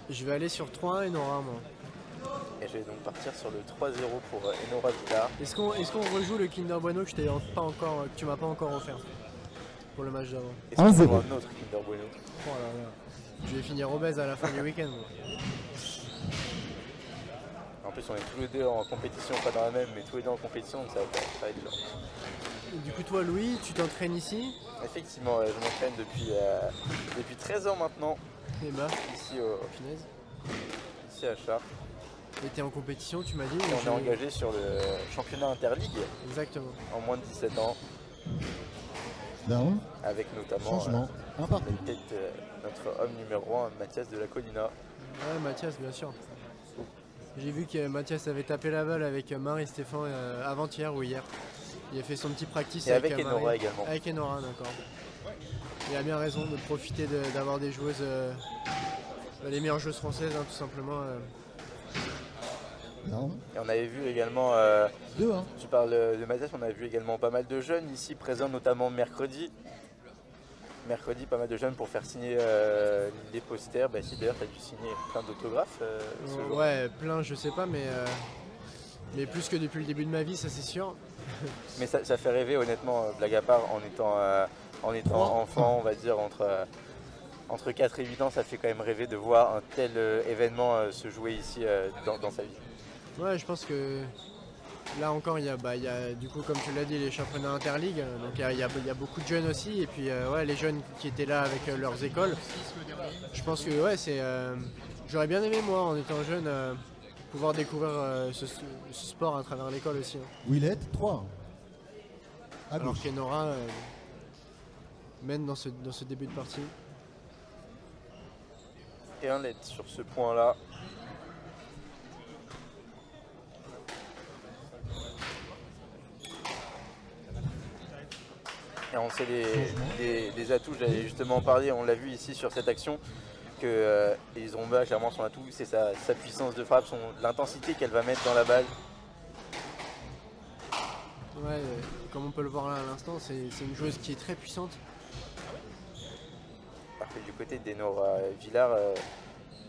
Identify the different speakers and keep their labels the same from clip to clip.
Speaker 1: Je vais aller sur 3-1 Enora, moi.
Speaker 2: Et je vais donc partir sur le 3-0 pour Enora Villar.
Speaker 1: Est-ce qu'on rejoue le Kinder Bueno que que tu m'as pas encore offert pour le match d'avant?
Speaker 2: Est-ce qu'on joue un autre Kinder Bueno?
Speaker 1: Oh là là. Je vais finir obèse à la fin du week-end.
Speaker 2: En plus, on est tous les deux en compétition, pas dans la même, mais tous les deux en compétition, donc ça va être dur.
Speaker 1: Du coup, toi, Louis, tu t'entraînes ici?
Speaker 2: Effectivement, je m'entraîne depuis 13 ans maintenant.
Speaker 1: Et bah,
Speaker 2: ici,
Speaker 1: punaise.
Speaker 2: ici à Chartres.
Speaker 1: Et t'es en compétition, tu m'as dit?
Speaker 2: Et on est engagé sur le championnat interligue.
Speaker 1: Exactement.
Speaker 2: En moins de 17 ans.
Speaker 3: Non.
Speaker 2: Avec notamment notre homme numéro 1, Mathias de la Colina.
Speaker 1: Ouais, Mathias, bien sûr. J'ai vu que Mathias avait tapé la balle avec Marie-Stéphane avant-hier ou hier. Il a fait son petit practice
Speaker 2: avec Enora également.
Speaker 1: Avec Enora, d'accord. Il a bien raison de profiter d'avoir des joueuses, les meilleures joueuses françaises, hein, tout simplement.
Speaker 3: Non.
Speaker 2: Et on avait vu également, tu parles de Mathias, on avait vu également pas mal de jeunes ici présents, notamment mercredi. Mercredi, pas mal de jeunes pour faire signer des posters. Bah, si d'ailleurs, tu as dû signer plein d'autographes ce jour.
Speaker 1: Ouais, plein, je sais pas, mais plus que depuis le début de ma vie, ça c'est sûr.
Speaker 2: Mais ça fait rêver, honnêtement, blague à part, en étant enfant, on va dire, entre 4 et 8 ans, ça fait quand même rêver de voir un tel événement se jouer ici dans sa vie.
Speaker 1: Ouais, je pense que là encore, il y a du coup, comme tu l'as dit, les championnats interligues. Donc il y a beaucoup de jeunes aussi. Et puis ouais, les jeunes qui étaient là avec leurs écoles. Je pense que ouais, j'aurais bien aimé, moi, en étant jeune, pouvoir découvrir ce sport à travers l'école aussi. Hein.
Speaker 3: Willette, 3.
Speaker 1: Alors qu'Enora mène dans ce début de partie.
Speaker 2: Et un LED sur ce point-là. Et on sait les atouts, j'allais justement en parler, on l'a vu ici sur cette action, que Izromba, clairement son atout, c'est sa puissance de frappe, l'intensité qu'elle va mettre dans la balle.
Speaker 1: Ouais, comme on peut le voir là à l'instant, c'est une joueuse qui est très puissante.
Speaker 2: Parfait, du côté d'Enora Villar,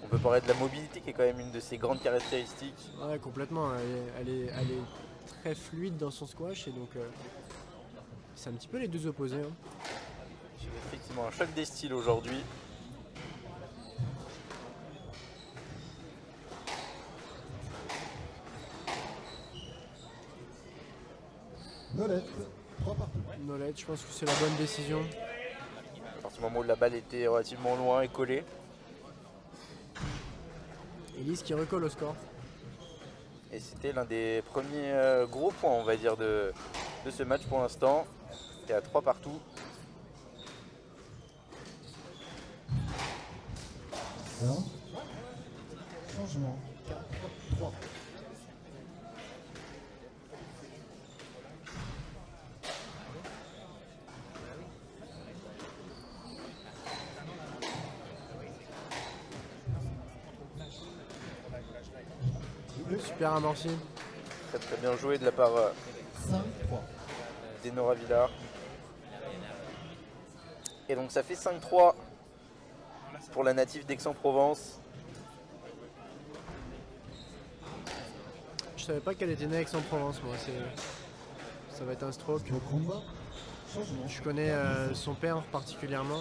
Speaker 2: on peut parler de la mobilité qui est quand même une de ses grandes caractéristiques.
Speaker 1: Ouais, complètement, elle est très fluide dans son squash et donc c'est un petit peu les deux opposés. Hein.
Speaker 2: J'ai effectivement un choc des styles aujourd'hui.
Speaker 3: Nolette, 3 partout.
Speaker 1: Nolette, je pense que c'est la bonne décision.
Speaker 2: À partir du moment où la balle était relativement loin et collée.
Speaker 1: Elise qui recolle au score.
Speaker 2: Et c'était l'un des premiers gros points, on va dire, de ce match pour l'instant. Il y a 3 partout.
Speaker 3: Non. Changement. 3.
Speaker 1: Super amorci.
Speaker 2: Très très bien joué de la part
Speaker 3: 5-3.
Speaker 2: d'Enora Villar. Et donc ça fait 5-3 pour la native d'Aix-en-Provence.
Speaker 1: Je savais pas qu'elle était née à Aix-en-Provence, moi. Ça va être un stroke. Je connais son père particulièrement.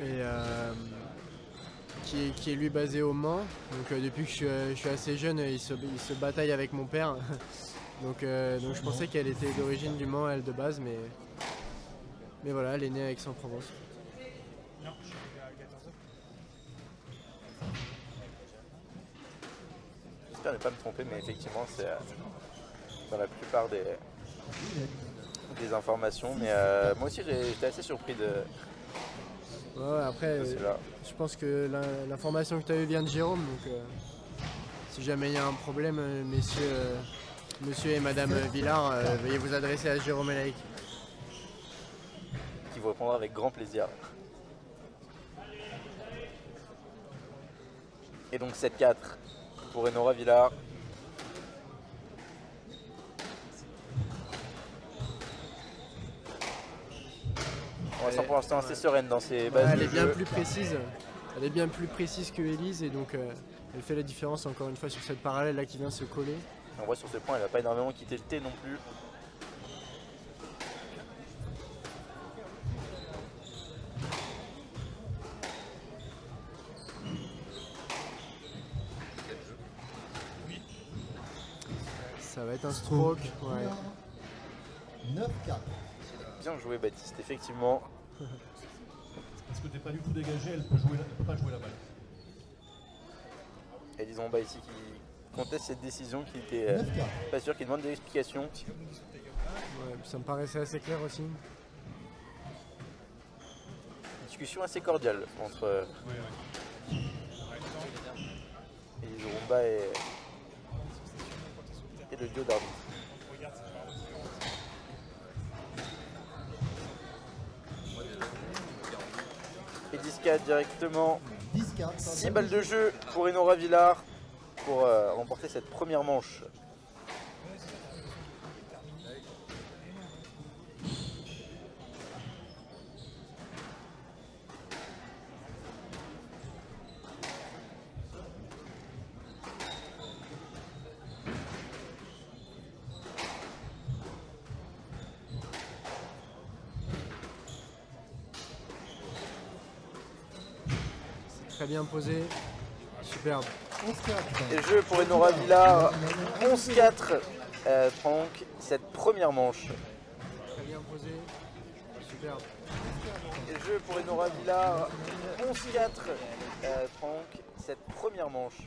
Speaker 1: Et qui est lui basé au Mans. Donc depuis que je suis assez jeune, il se bataille avec mon père. donc je pensais qu'elle était d'origine du Mans, elle, de base, mais voilà, elle est née à Aix-en-Provence.
Speaker 2: J'espère ne pas me tromper, mais effectivement, c'est dans la plupart des informations. Mais moi aussi, j'étais assez surpris de...
Speaker 1: Ouais, après, je pense que l'information que tu as eue vient de Jérôme, donc si jamais il y a un problème, monsieur et madame Villard, veuillez vous adresser à Jérôme Elaïc.
Speaker 2: Qui vous répondra avec grand plaisir. Et donc 7-4 pour Enora Villar. On va pour l'instant assez sereine dans ses bases.
Speaker 1: Elle est bien plus précise. Elle est bien plus précise que Elise et donc elle fait la différence encore une fois sur cette parallèle là qui vient se coller.
Speaker 2: On voit sur ce point, elle n'a pas énormément quitté le T non plus.
Speaker 1: Ça va être un stroke. Ouais.
Speaker 3: 9-4.
Speaker 2: Bien joué Baptiste, effectivement.
Speaker 4: Parce que t'es pas du tout dégagé, elle peut pas jouer la balle.
Speaker 2: Elise Romba ici qui conteste cette décision, qui était pas sûr, qui demande des explications.
Speaker 1: Ouais, ça me paraissait assez clair aussi.
Speaker 2: Discussion assez cordiale entre Elise Romba et le duo d'arbitre. Et 10-4 directement.
Speaker 3: 10-4.
Speaker 2: 6 balles de jeu pour Enora Villard pour remporter cette première manche.
Speaker 1: Très bien posé. Superbe.
Speaker 3: 11-4.
Speaker 2: Et jeu pour Enora Villard. 11-4 Franck, cette première manche.
Speaker 1: Très bien posé. Superbe.
Speaker 2: Et jeu pour Enora Villard. 11-4 Franck, cette première manche.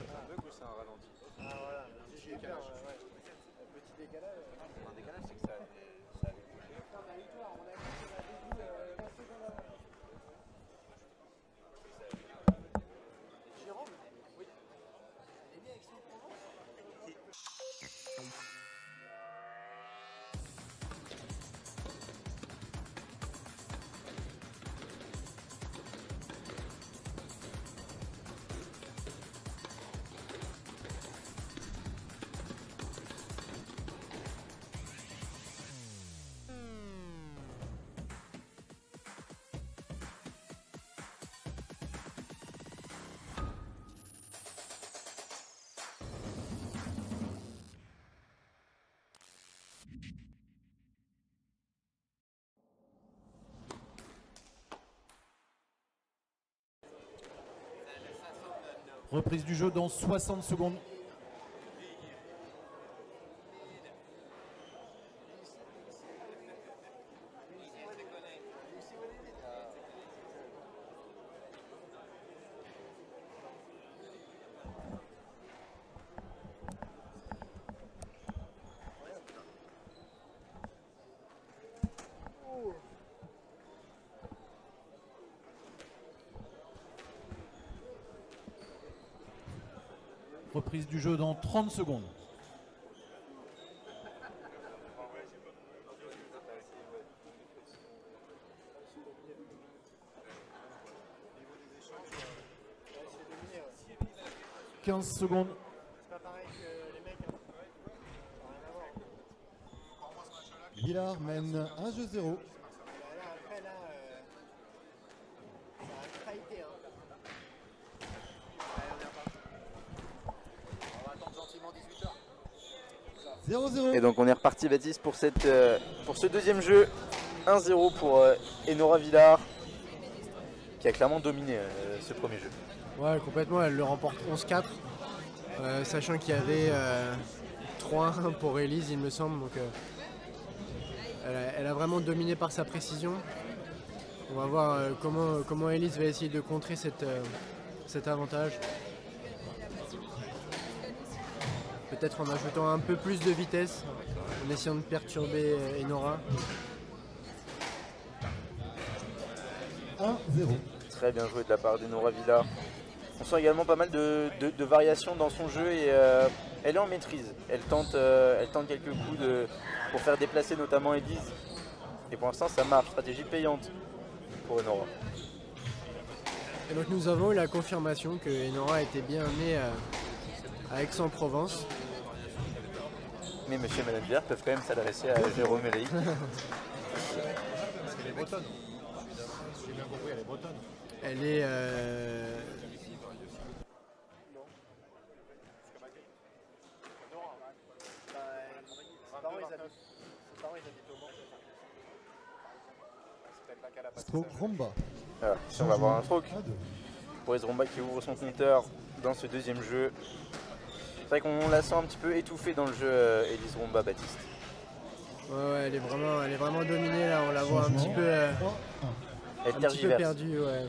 Speaker 4: Reprise du jeu dans 60 secondes. Reprise du jeu dans 30 secondes. « 15 secondes. »
Speaker 3: Villard mène 1-0.
Speaker 2: Et donc on est reparti Baptiste pour ce deuxième jeu. 1-0 pour Enora Villard qui a clairement dominé ce premier jeu.
Speaker 1: Ouais, complètement, elle le remporte 11-4, sachant qu'il y avait 3-1 pour Elise, il me semble. Donc, elle a vraiment dominé par sa précision. On va voir comment Elise va essayer de contrer cet avantage. Peut-être en ajoutant un peu plus de vitesse, en essayant de perturber Enora.
Speaker 3: 1-0.
Speaker 2: Très bien joué de la part d'Enora Villard. On sent également pas mal de variations dans son jeu et elle est en maîtrise. Elle tente quelques coups pour faire déplacer notamment Elise. Et pour l'instant ça marche, stratégie payante pour Enora.
Speaker 1: Et donc nous avons eu la confirmation que Enora était bien née à Aix-en-Provence.
Speaker 2: Mais monsieur et madame Villard peuvent quand même s'adresser à Jérôme Eric.
Speaker 4: Parce qu'elle est bretonne. J'ai bien compris, elle est bretonne.
Speaker 1: Elle est
Speaker 3: Stroke Romba.
Speaker 2: Alors, ici on va avoir un stroke
Speaker 3: 1-2.
Speaker 2: pour Elise Romba qui ouvre son compteur dans ce deuxième jeu. C'est vrai qu'on la sent un petit peu étouffée dans le jeu, Elise Romba Baptiste.
Speaker 1: Ouais, elle est vraiment dominée là, on la voit un petit peu,
Speaker 3: 3-1.
Speaker 2: Elle
Speaker 1: un petit peu
Speaker 2: tergiverse.
Speaker 1: perdue. Ouais.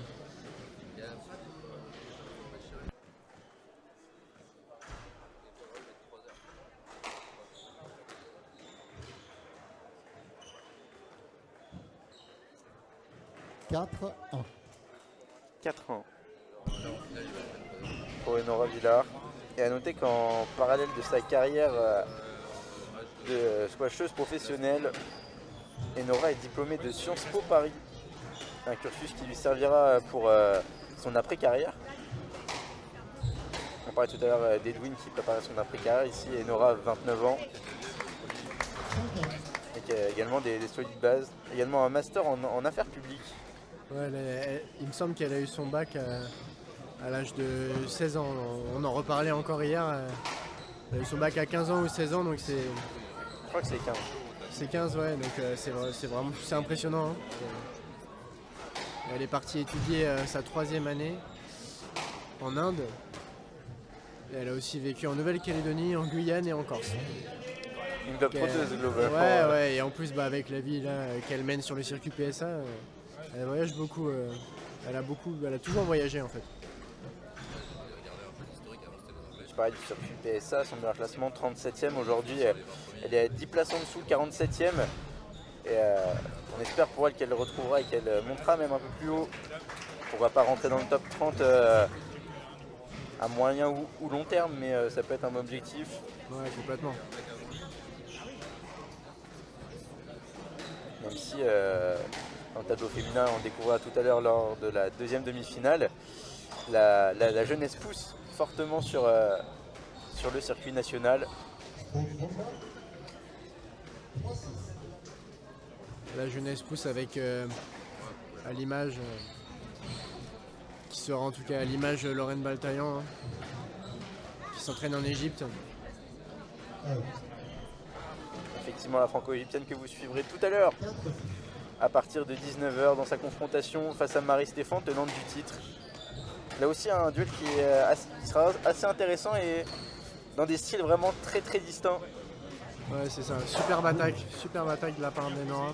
Speaker 3: Quatre, 1.
Speaker 2: 4 ans pour Enora Villard. Et à noter qu'en parallèle de sa carrière de squasheuse professionnelle, Enora est diplômée de Sciences Po Paris. Un cursus qui lui servira pour son après-carrière. On parlait tout à l'heure d'Edwin qui préparait son après-carrière. Ici, Enora a 29 ans. Et qui a également des solides bases. Également un master en affaires publiques.
Speaker 1: Ouais, il me semble qu'elle a eu son bac à l'âge de 16 ans. On en reparlait encore hier. Elle a eu son bac à 15 ans ou 16 ans, donc
Speaker 2: Je crois que c'est 15.
Speaker 1: c'est 15, ouais, donc c'est impressionnant. Hein. Elle est partie étudier sa 3e année en Inde. Et elle a aussi vécu en Nouvelle-Calédonie, en Guyane et en Corse.
Speaker 2: Une globe-trotteuse globalement.
Speaker 1: Ouais, et en plus avec la vie là, qu'elle mène sur le circuit PSA, elle voyage beaucoup, elle a toujours voyagé en fait.
Speaker 2: Je parlais du circuit PSA, son meilleur classement 37e. Aujourd'hui, elle est à 10 places en dessous, 47e. Et on espère pour elle qu'elle le retrouvera et qu'elle montera même un peu plus haut. Pourquoi pas rentrer dans le top 30 à moyen ou long terme, mais ça peut être un objectif.
Speaker 1: Ouais, complètement.
Speaker 2: Même si dans le tableau féminin, on découvrira tout à l'heure lors de la deuxième demi-finale, la jeunesse pousse fortement sur le circuit national.
Speaker 1: La jeunesse pousse avec à l'image, qui sera en tout cas à l'image Lorraine Baltaillan, hein, qui s'entraîne en Égypte.
Speaker 2: Effectivement, la franco-égyptienne que vous suivrez tout à l'heure à partir de 19 h dans sa confrontation face à Marie Stéphane, tenante du titre. Là aussi un duel qui sera assez intéressant et dans des styles vraiment très très distincts.
Speaker 1: Ouais, c'est ça, superbe attaque de la part d'Enora.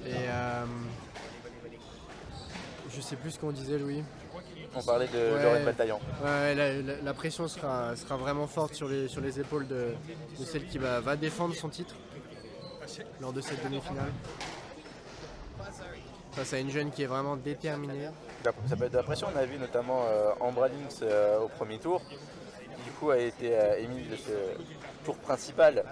Speaker 1: Et je sais plus ce qu'on disait, Louis.
Speaker 2: On parlait de Lorraine Baltaillan.
Speaker 1: Ouais, la pression sera vraiment forte sur les épaules de celle qui va défendre son titre lors de cette demi-finale. Face à une jeune qui est vraiment déterminée.
Speaker 2: Ça peut être de la pression. On a vu notamment Ambra Links au premier tour, qui du coup a été émise de ce tour principal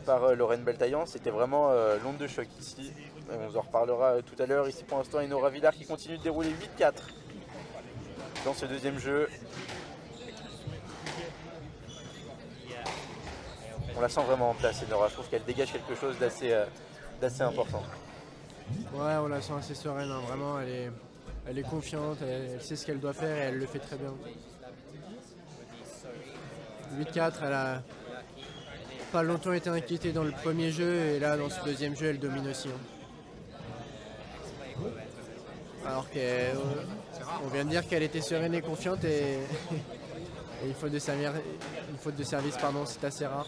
Speaker 2: par Lorraine Baltaillan. C'était vraiment l'onde de choc ici. On vous en reparlera tout à l'heure. Ici pour l'instant, Enora Villard qui continue de dérouler 8-4 dans ce deuxième jeu. On la sent vraiment en place, Enora. Je trouve qu'elle dégage quelque chose d'assez important.
Speaker 1: Ouais, on la sent assez sereine, hein. Vraiment, elle est confiante, elle sait ce qu'elle doit faire et elle le fait très bien. 8-4, elle a pas longtemps été inquiétée dans le premier jeu et là, dans ce deuxième jeu, elle domine aussi. Hein. Alors qu'on vient de dire qu'elle était sereine et confiante et une faute de service, pardon, c'est assez rare.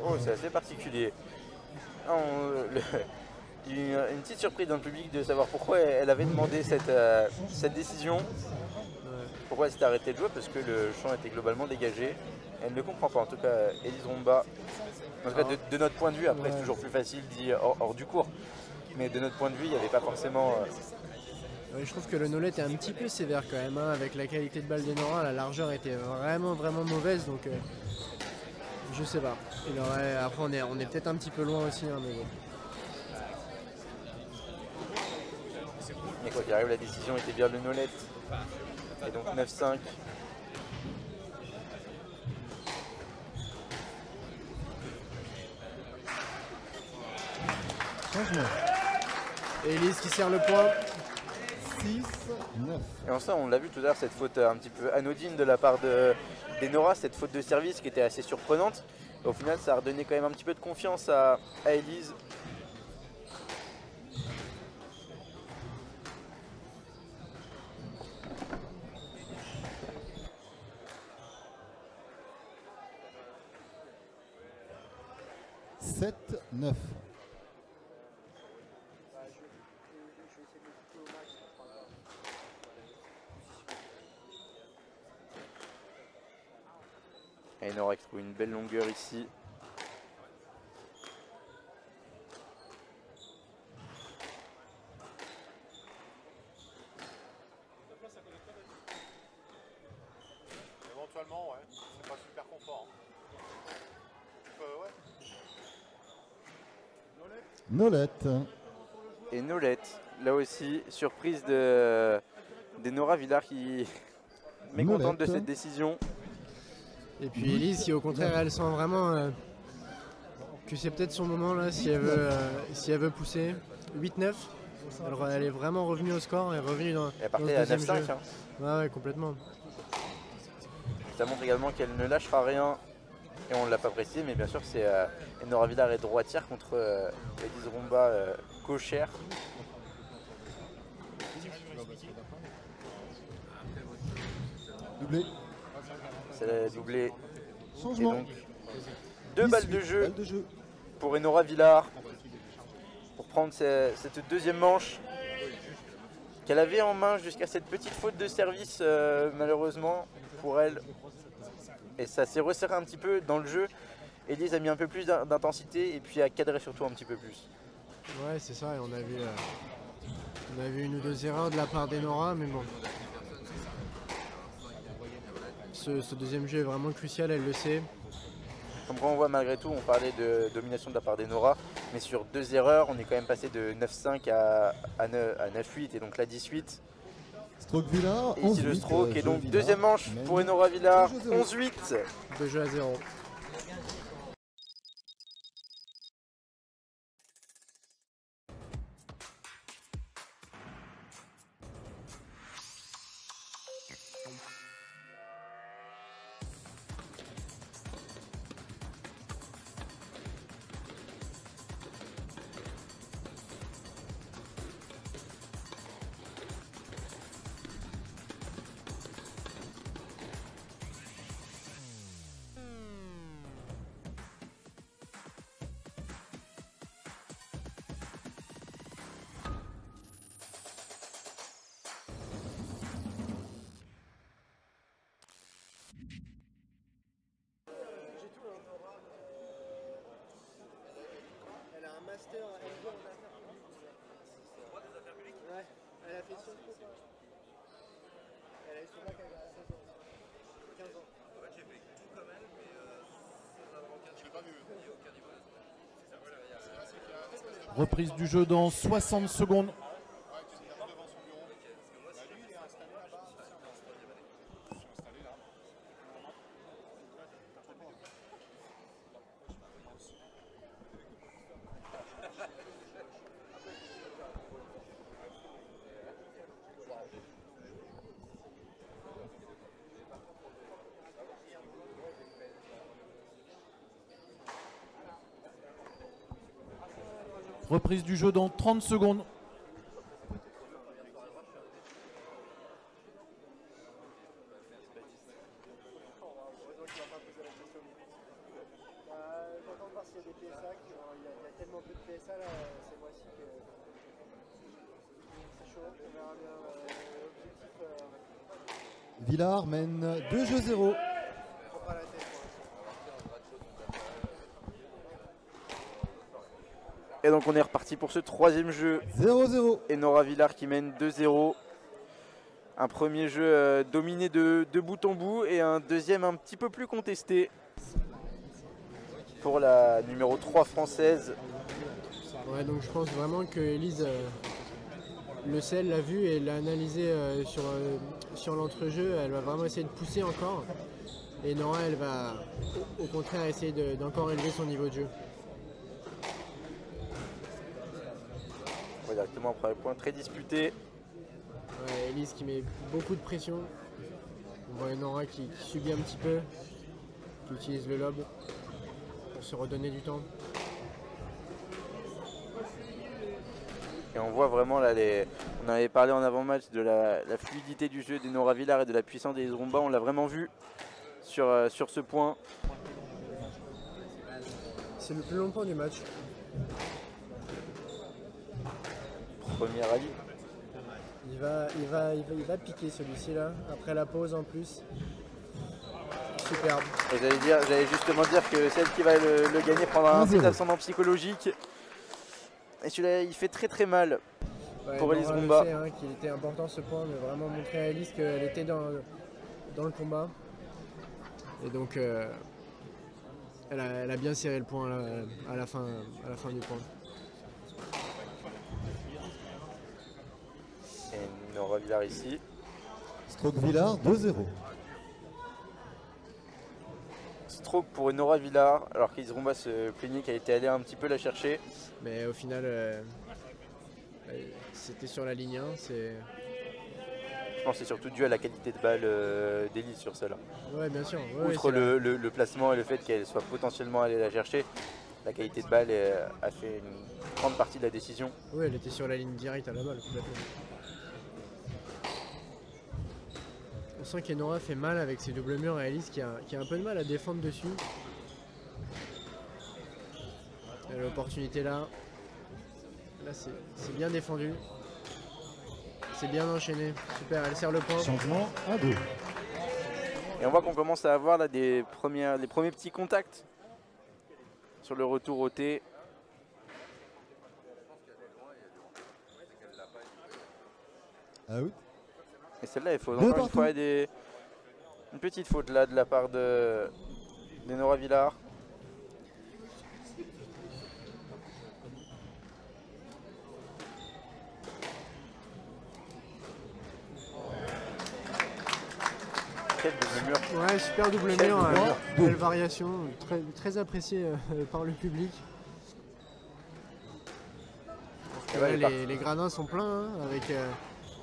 Speaker 2: Oh, c'est assez particulier. Une petite surprise dans le public de savoir pourquoi elle avait demandé cette décision. Pourquoi elle s'était arrêtée de jouer, parce que le champ était globalement dégagé. Elle ne comprend pas, en tout cas Elise Romba. En tout cas de notre point de vue, après c'est toujours plus facile dit hors du cours. Mais de notre point de vue, il n'y avait pas forcément...
Speaker 1: Ouais, je trouve que le no-let est un petit peu sévère quand même, hein. Avec la qualité de balle d'Enora, la largeur était vraiment mauvaise, donc je sais pas. Après on est peut-être un petit peu loin aussi, hein, mais bon.
Speaker 2: Mais quoi qu'il arrive, la décision était bien le no-let. Et donc 9-5.
Speaker 3: Changement.
Speaker 1: Elise qui sert le point.
Speaker 3: 6-9.
Speaker 2: Et en ça, on l'a vu tout à l'heure, cette faute un petit peu anodine de la part d'Enora, cette faute de service qui était assez surprenante. Au final, ça a redonné quand même un petit peu de confiance à Elise.
Speaker 3: Sept, 9.
Speaker 2: Et Nora qui trouve une belle longueur ici.
Speaker 5: Éventuellement, ouais. C'est pas super confort. Ouais.
Speaker 3: Nolette.
Speaker 2: Et Nolette, là aussi, surprise de Nora Villard qui est mécontente de cette décision.
Speaker 1: Et puis Elise, si au contraire elle sent vraiment que c'est peut-être son moment là, si elle veut pousser. 8-9, elle est vraiment revenue au score, elle est revenue dans
Speaker 2: Elle partait
Speaker 1: le
Speaker 2: à
Speaker 1: deuxième
Speaker 2: 9-5.
Speaker 1: jeu.
Speaker 2: Hein.
Speaker 1: Ouais, complètement.
Speaker 2: Ça montre également qu'elle ne lâchera rien. Et on ne l'a pas précisé, mais bien sûr, c'est Nora Villard est droitière contre Elise Romba gauchère.
Speaker 3: Doublé.
Speaker 2: C'est doublé.
Speaker 3: Changement.
Speaker 2: Et donc, 2 balles de
Speaker 3: 18
Speaker 2: jeu
Speaker 3: balles de jeu.
Speaker 2: pour Enora Villard pour prendre cette deuxième manche qu'elle avait en main jusqu'à cette petite faute de service malheureusement pour elle. Et ça s'est resserré un petit peu dans le jeu. Elise a mis un peu plus d'intensité et puis a cadré surtout un petit peu plus.
Speaker 1: Ouais, c'est ça, et on a vu une ou deux erreurs de la part d'Enora, mais bon. Ce deuxième jeu est vraiment crucial, elle le sait.
Speaker 2: Comme on voit, malgré tout, on parlait de domination de la part d'Enora, mais sur 2 erreurs, on est quand même passé de 9-5 à 9-8 et donc là 18.
Speaker 3: Stroke Villard.
Speaker 2: Et ici le stroke, et donc deuxième manche pour Enora Villard, 11-8.
Speaker 1: 2 jeux à 0. Elle a un master MBA en affaires publiques. Ouais, elle a fait Sciences Po. Elle a eu son bac à 16 ans. 15 ans.
Speaker 6: Ouais, j'ai fait tout comme elle, mais sans avoir aucun niveau. Ni aucun niveau.
Speaker 4: Reprise du jeu dans 60 secondes. Reprise du jeu dans 30 secondes.
Speaker 1: J'attends de voir s'il y a des PSA. Il y a tellement peu de PSA là, ces mois-ci que c'est chaud. On verra bien l'objectif.
Speaker 3: Villard mène 2 jeux 0.
Speaker 1: Prends pas la tête.
Speaker 2: Et donc on est reparti pour ce troisième jeu.
Speaker 3: 0-0.
Speaker 2: Enora Villard qui mène 2-0. Un premier jeu dominé de bout en bout et un deuxième un petit peu plus contesté pour la numéro 3 française.
Speaker 1: Ouais, donc je pense vraiment que Elise le sait, l'a vu et l'a analysé sur l'entrejeu. Elle va vraiment essayer de pousser encore. Et Nora, elle va au contraire essayer d'encore élever son niveau de jeu.
Speaker 2: On va directement après le point très disputé.
Speaker 1: Ouais, Elise qui met beaucoup de pression. On voit Nora qui subit un petit peu, qui utilise le lob. se redonner du temps.
Speaker 2: Et on voit vraiment là, on avait parlé en avant-match de la fluidité du jeu d'Enora Villar et de la puissance des Rumba. On l'a vraiment vu sur ce point.
Speaker 1: C'est le plus long point du match.
Speaker 2: Premier rallye.
Speaker 1: Il va piquer celui-ci là, après la pause en plus. Superbe.
Speaker 2: Et j'allais justement dire que celle qui va le gagner prendra un petit ascendant psychologique. Et celui-là, il fait très très mal pour Elise Rumba.
Speaker 1: Hein, qu'il était important ce point, de vraiment montrer à Elise qu'elle était dans le combat. Et donc, elle a bien serré le point là, à la fin du point.
Speaker 2: Et Nora Villar ici.
Speaker 3: Stroke Villard 2-0.
Speaker 2: Stroke pour Nora Villar, alors qu'Elise Rumba se plaignait qu'elle était allée un petit peu la chercher.
Speaker 1: Mais au final, c'était sur la ligne 1.
Speaker 2: Je pense que c'est surtout dû à la qualité de balle d'Elise sur celle-là.
Speaker 1: Ouais, bien sûr. Ouais,
Speaker 2: Outre le placement et le fait qu'elle soit potentiellement allée la chercher, la qualité de balle a fait une grande partie de la décision.
Speaker 1: Oui, elle était sur la ligne directe à la balle, complètement. On sent qu'Enora fait mal avec ses doubles murs à Elise qui a un peu de mal à défendre dessus. Et l'opportunité là. Là, c'est bien défendu. C'est bien enchaîné. Super, elle serre le point.
Speaker 3: Changement 1-2.
Speaker 2: Et on voit qu'on commence à avoir là les premiers petits contacts sur le retour au T.
Speaker 3: Out.
Speaker 2: Et celle-là, il faut encore une fois une petite faute là de la part de Nora Villar. Quel double mur.
Speaker 1: Ouais, super double
Speaker 2: Quel
Speaker 1: mur.
Speaker 2: double mur.
Speaker 1: Belle variation, très appréciée par le public.
Speaker 2: Ouais,
Speaker 1: les gradins sont pleins hein, avec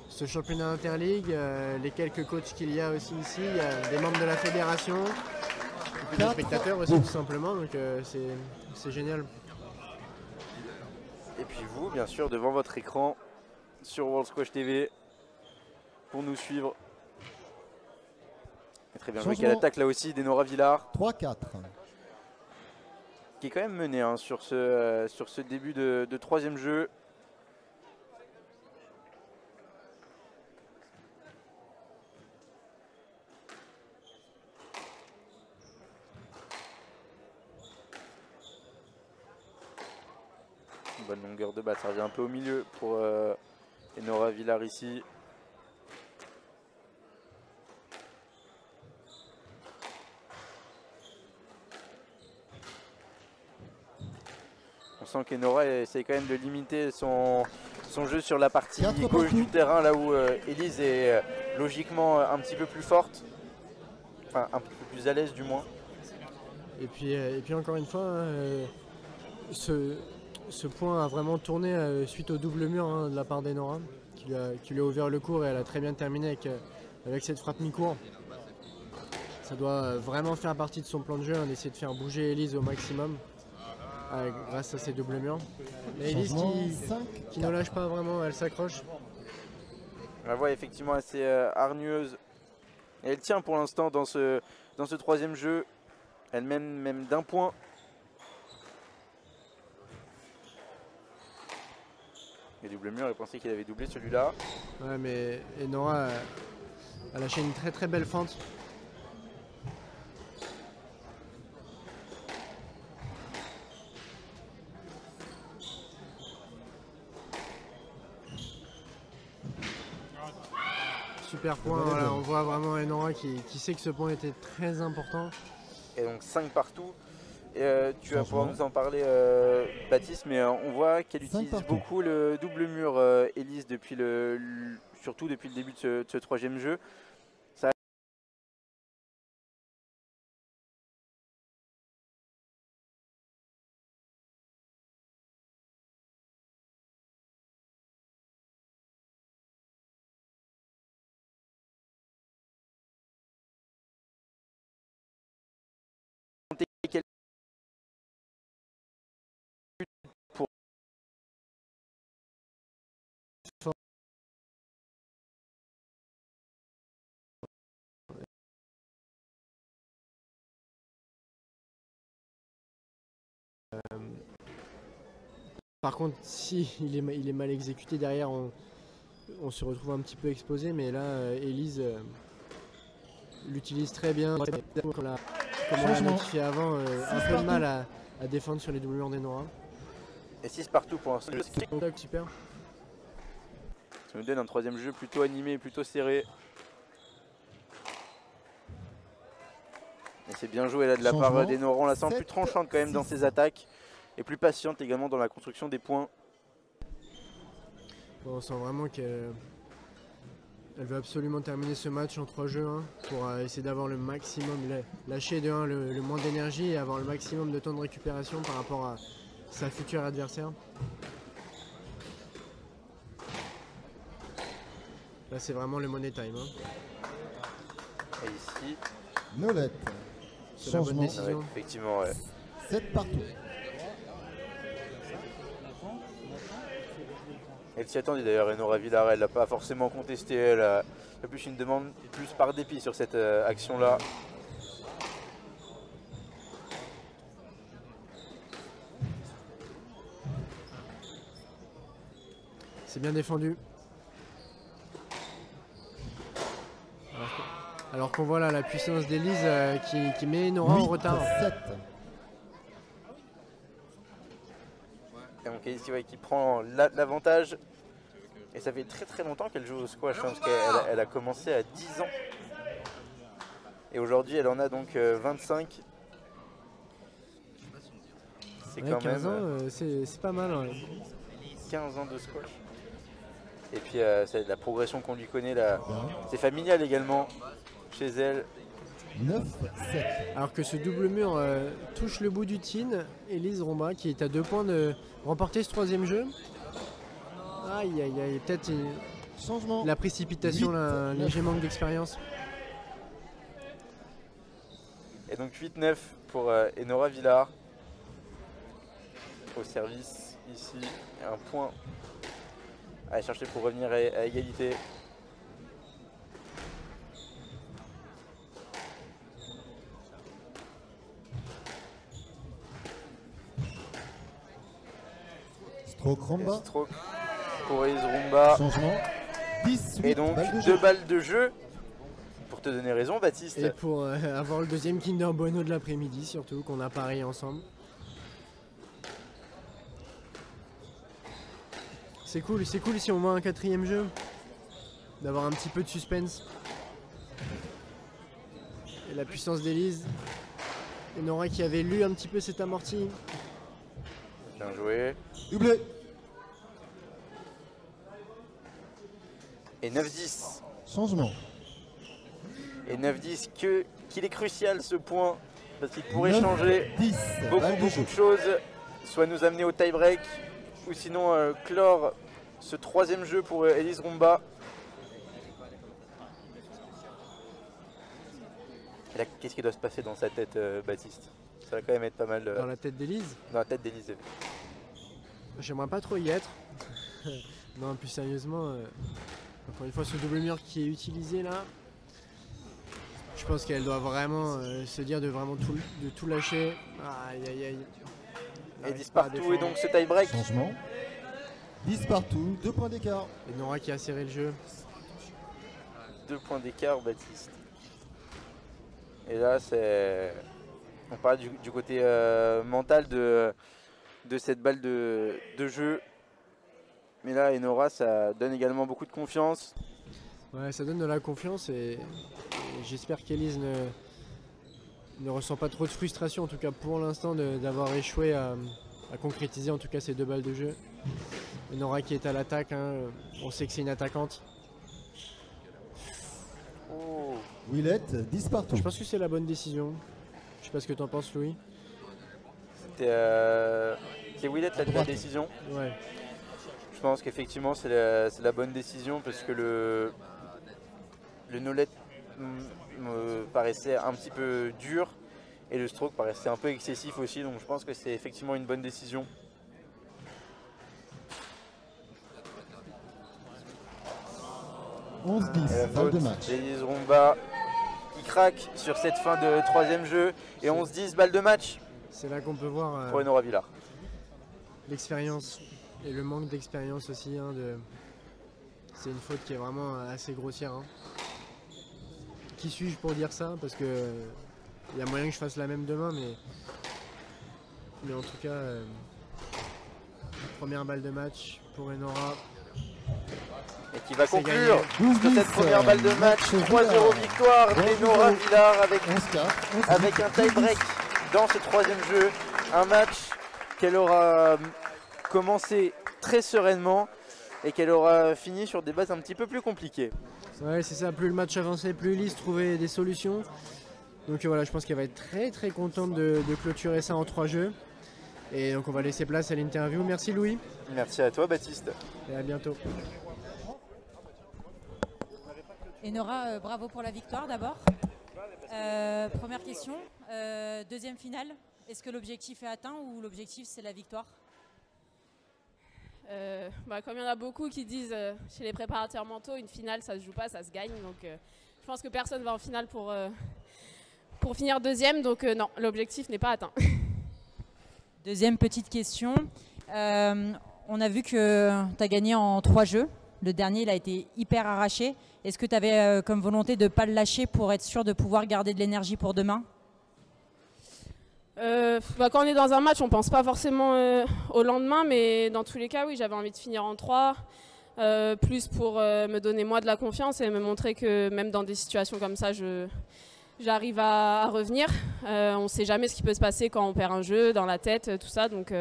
Speaker 1: ce championnat interligue, les quelques coachs qu'il y a aussi ici, il y a des membres de la fédération, et puis des spectateurs aussi tout simplement, donc c'est génial.
Speaker 2: Et puis vous, bien sûr, devant votre écran sur World Squash TV pour nous suivre. Et très bien joué qu'elle attaque là aussi d'Enora Villar.
Speaker 3: 3-4.
Speaker 2: Qui est quand même mené hein, sur ce début de troisième jeu. Bonne longueur de balle, ça revient un peu au milieu pour Enora Villar ici. On sent qu'Enora essaie quand même de limiter son jeu sur la partie gauche du terrain, là où Elise est logiquement un petit peu plus forte, enfin un peu plus à l'aise du moins.
Speaker 1: Et puis encore une fois, ce point a vraiment tourné suite au double mur hein, de la part d'Enora, qui lui a ouvert le cours et elle a très bien terminé avec cette frappe mi-court. Ça doit vraiment faire partie de son plan de jeu, hein, d'essayer de faire bouger Elise au maximum. Grâce à ces doubles murs. Mais Elise qui ne lâche pas vraiment, elle s'accroche.
Speaker 2: On la voit effectivement assez hargneuse. Et elle tient pour l'instant dans ce troisième jeu. Elle mène même d'un point. Et double mur, elle pensait qu'il avait doublé celui-là.
Speaker 1: Ouais, mais Enora a lâché une très belle fente. Super point, voilà, on voit vraiment Enora qui sait que ce point était très important.
Speaker 2: Et donc 5 partout. Et tu vas pouvoir nous en parler Baptiste, mais on voit qu'elle utilise beaucoup le double mur Elise surtout depuis le début de ce troisième jeu.
Speaker 1: Par contre, si il est mal exécuté derrière, on se retrouve un petit peu exposé. Mais là, Elise l'utilise très bien. Comme on l'a notifié avant, un peu de mal à défendre sur les doublures d'Enora.
Speaker 2: Et 6 partout pour l'instant.
Speaker 1: Super.
Speaker 2: Ça nous donne un troisième jeu plutôt animé, plutôt serré. Et c'est bien joué là de la part d'Enora. On la sent plus tranchante quand même dans ses attaques. Et plus patiente également dans la construction des points.
Speaker 1: Bon, on sent vraiment qu'elle veut absolument terminer ce match en 3 jeux pour essayer d'avoir le maximum, lâcher de 1 le moins d'énergie et avoir le maximum de temps de récupération par rapport à sa future adversaire. Là c'est vraiment le money time.
Speaker 2: Et ici,
Speaker 3: Nolette.
Speaker 1: C'est la bonne décision.
Speaker 2: ouais, effectivement, ouais.
Speaker 3: 7 partout.
Speaker 2: Elle s'y attendait d'ailleurs, Enora Villar, elle n'a pas forcément contesté, elle a plus une demande plus par dépit sur cette action-là.
Speaker 1: C'est bien défendu. Alors qu'on voit là la puissance d'Elise qui met Enora en retard.
Speaker 3: 7.
Speaker 2: Et donc Elise qui prend l'avantage. Et ça fait très longtemps qu'elle joue au squash, parce qu'elle a commencé à 10 ans. Et aujourd'hui elle en a donc 25. C'est quand
Speaker 1: 15
Speaker 2: même
Speaker 1: ans, c'est pas mal.
Speaker 2: 15 ans de squash. Et puis c'est la progression qu'on lui connaît là. C'est familial également chez elle.
Speaker 3: 9, 7.
Speaker 1: Alors que ce double mur touche le bout du tin, Elise Romba qui est à 2 points de remporter ce 3e jeu. Aïe aïe aïe, peut-être
Speaker 3: Changement.
Speaker 1: la précipitation,
Speaker 3: 8,
Speaker 1: un léger manque d'expérience.
Speaker 2: Et donc 8-9 pour Enora Villar. Au service ici, un point à aller chercher pour revenir à égalité.
Speaker 3: Stroke Romba.
Speaker 2: Stroke pour Elise Romba.
Speaker 3: Changement. 10, 8.
Speaker 2: Et donc 2 balles de jeu. Pour te donner raison, Baptiste.
Speaker 1: Et pour avoir le 2e Kinder Bueno de l'après-midi, surtout, qu'on a parié ensemble. C'est cool si on voit un 4e jeu, d'avoir un petit peu de suspense. Et la puissance d'Elise. Enora qui avait lu un petit peu cette amortie.
Speaker 2: Bien joué.
Speaker 3: Doublé.
Speaker 2: Et 9-10.
Speaker 3: Changement.
Speaker 2: Et 9-10 qu'il est crucial ce point. Parce qu'il pourrait
Speaker 3: 9,
Speaker 2: changer
Speaker 3: 10.
Speaker 2: beaucoup de choses. Soit nous amener au tie-break. Ou sinon clore ce 3e jeu pour Elise Romba. Et là, qu'est-ce qui doit se passer dans sa tête, Baptiste? Ça va quand même être pas mal.
Speaker 1: Dans la tête d'Elise.
Speaker 2: Dans la tête d'Elise.
Speaker 1: J'aimerais pas trop y être. Non, plus sérieusement, encore une fois, ce double mur qui est utilisé là, je pense qu'elle doit vraiment se dire de vraiment tout lâcher. Aïe aïe aïe.
Speaker 2: Et 10 partout, et donc ce tie-break.
Speaker 3: Changement. 10 partout, 2 points d'écart.
Speaker 1: Et Nora qui a serré le jeu.
Speaker 2: 2 points d'écart, Baptiste. Et là, on parle du côté mental de cette balle de jeu. Mais là, Enora, ça donne également beaucoup de confiance.
Speaker 1: Ouais, ça donne de la confiance et j'espère qu'Elise ne ressent pas trop de frustration, en tout cas pour l'instant, d'avoir échoué à concrétiser en tout cas ces 2 balles de jeu. Enora qui est à l'attaque, on sait que c'est une attaquante.
Speaker 2: Oh.
Speaker 3: Willette, 10 partout.
Speaker 1: Je pense que c'est la bonne décision. Je sais pas ce que tu en penses, Louis.
Speaker 2: C'est Willette la décision.
Speaker 1: Ouais.
Speaker 2: Je pense qu'effectivement c'est la bonne décision parce que le Nolette me paraissait un petit peu dur et le stroke paraissait un peu excessif aussi, donc je pense que c'est effectivement une bonne décision.
Speaker 3: « 11-10, balle de match.
Speaker 2: Elise Romba qui craque sur cette fin de 3e jeu et 11-10, balle de match
Speaker 1: C'est là qu'on peut voir
Speaker 2: pour Enora Villar.
Speaker 1: l'expérience. Et le manque d'expérience aussi, hein, c'est une faute qui est vraiment assez grossière. Hein. Qui suis-je pour dire ça? Parce que il y a moyen que je fasse la même demain, mais en tout cas, première balle de match pour Enora.
Speaker 2: Et qui va conclure cette première balle de match. 3-0 victoire d'Enora Villars avec un tie-break dans ce troisième jeu. Un match qu'elle aura commencé très sereinement et qu'elle aura fini sur des bases un petit peu plus compliquées.
Speaker 1: Ouais, c'est ça, plus le match avançait, plus Elise trouvait des solutions. Donc voilà, je pense qu'elle va être très très contente de clôturer ça en 3 jeux. Et donc on va laisser place à l'interview. Merci Louis.
Speaker 2: Merci à toi Baptiste.
Speaker 1: Et à bientôt.
Speaker 7: Enora, bravo pour la victoire d'abord. Première question, deuxième finale. Est-ce que l'objectif est atteint ou l'objectif c'est la victoire?
Speaker 8: Comme il y en a beaucoup qui disent chez les préparateurs mentaux, une finale ça se joue pas, ça se gagne. Donc je pense que personne va en finale pour finir deuxième. Donc non, l'objectif n'est pas atteint.
Speaker 7: Deuxième petite question. On a vu que tu as gagné en 3 jeux. Le dernier, il a été hyper arraché. Est-ce que tu avais comme volonté de ne pas le lâcher pour être sûr de pouvoir garder de l'énergie pour demain?
Speaker 8: Quand on est dans un match, on ne pense pas forcément au lendemain, mais dans tous les cas, oui, j'avais envie de finir en 3, plus pour me donner moi de la confiance et me montrer que même dans des situations comme ça, j'arrive à revenir. On ne sait jamais ce qui peut se passer quand on perd un jeu, dans la tête, tout ça, donc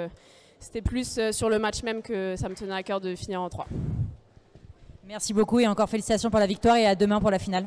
Speaker 8: c'était plus sur le match même que ça me tenait à cœur de finir en 3.
Speaker 7: Merci beaucoup et encore félicitations pour la victoire et à demain pour la finale.